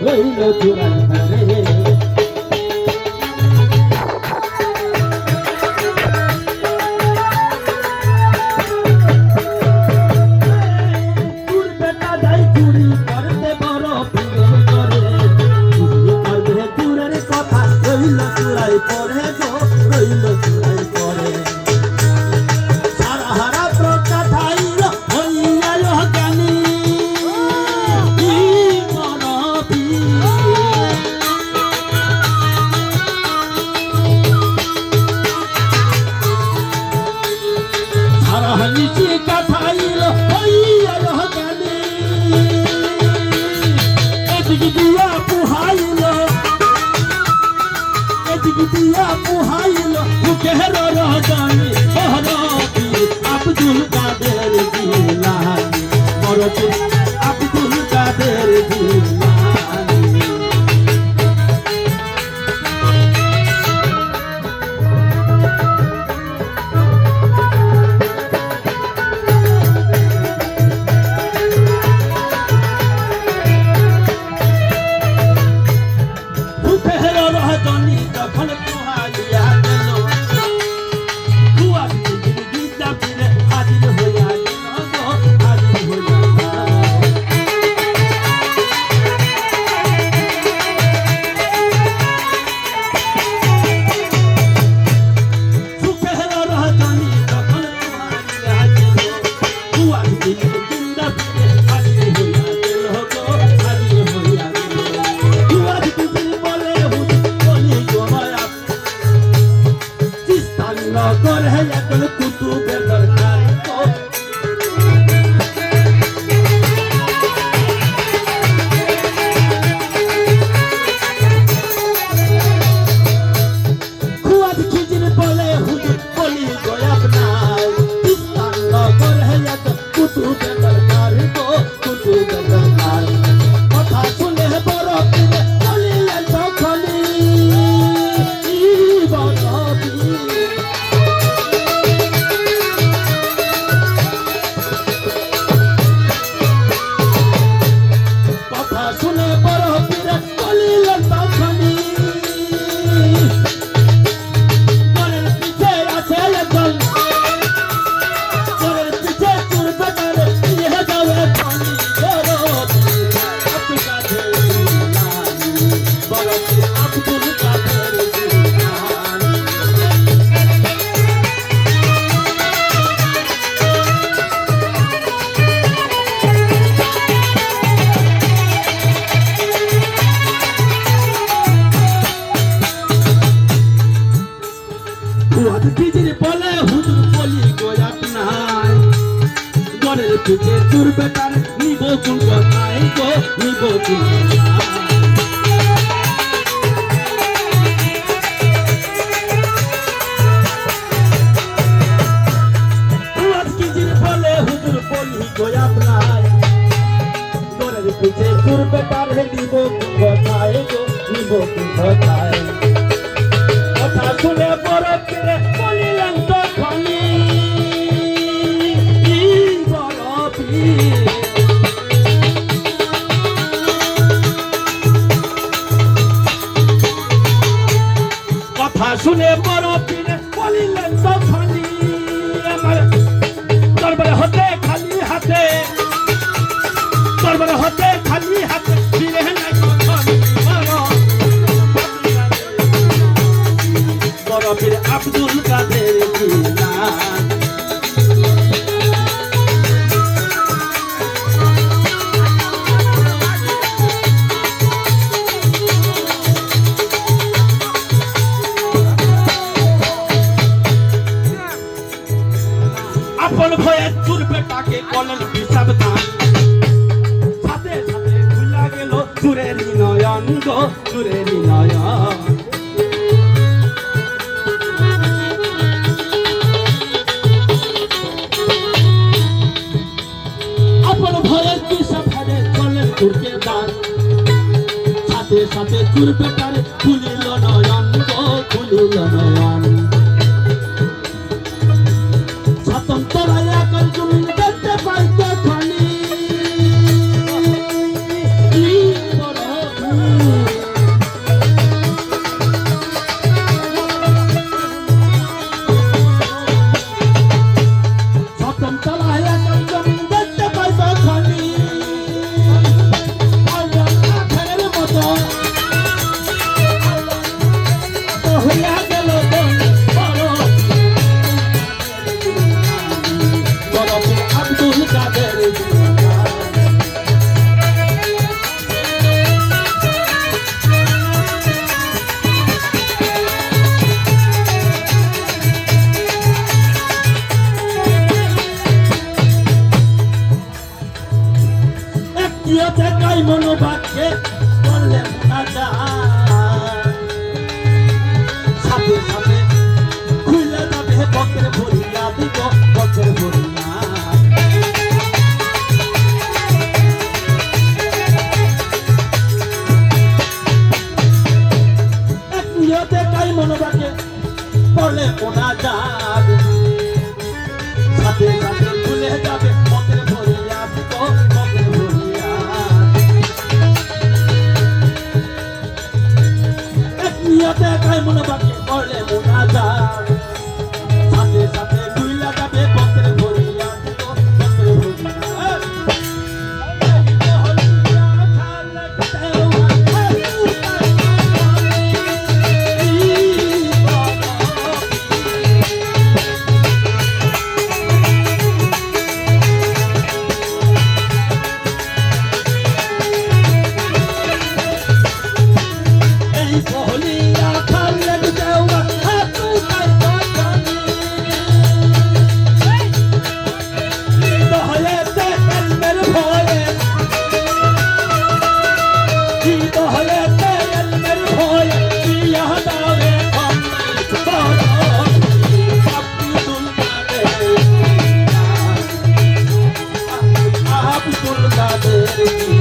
রইল চূড়ায় পড়ে আব্দুল কাদের জিলানী আব্দুল কাদের জিলানী তোর বেটার নিব কোন কথাই গো নিব কোন বলে হুজুর বলি গো আপনার ঘরের পিছে তোর বেটার নিব কোন কথাই গো নিব কোন কথাই কথা শুনে বড় করে বলিলেন তখনই কথা শুনে বড় পীরে বলিলেন তখনই আমার দরবারে হতে খালি হাতে দরবারে হতে খালি হাতে ফিরে নাই বড় পীর আব্দুল কাদের জিলানী আপন ভয়ে চুর বেটাকে কলেন হিসাব দান সাথে সাথে ভুলা গেল চুরের নয়ন গো চুরের নয়ন আপন ভয়ে হিসাব হারে কলেন চুরকে দান সাথে সাথে চুর বেটার খুলিল নয়ন গো খুলিল নয়ন আত্মীয়তে গাই মনোবাক্যে করলে মোনাজাত সাথে সাথে খুলে যাবে বকের ভরিয়া দিব বকের ভরিয়া আত্মীয়তে গাই মনোবাক্যে করলে মোনাজাত সাথে সাথে খুলে যাবে বকের ভরিয়া দিব বকের ভরিয়া আত্মীয়তে গাই মনোবাক্যে করলে মোনাজাত সাথে সাথে খুলে যাবে বকের ভরিয়া দিব বকের ভরিয়া Abdul Kader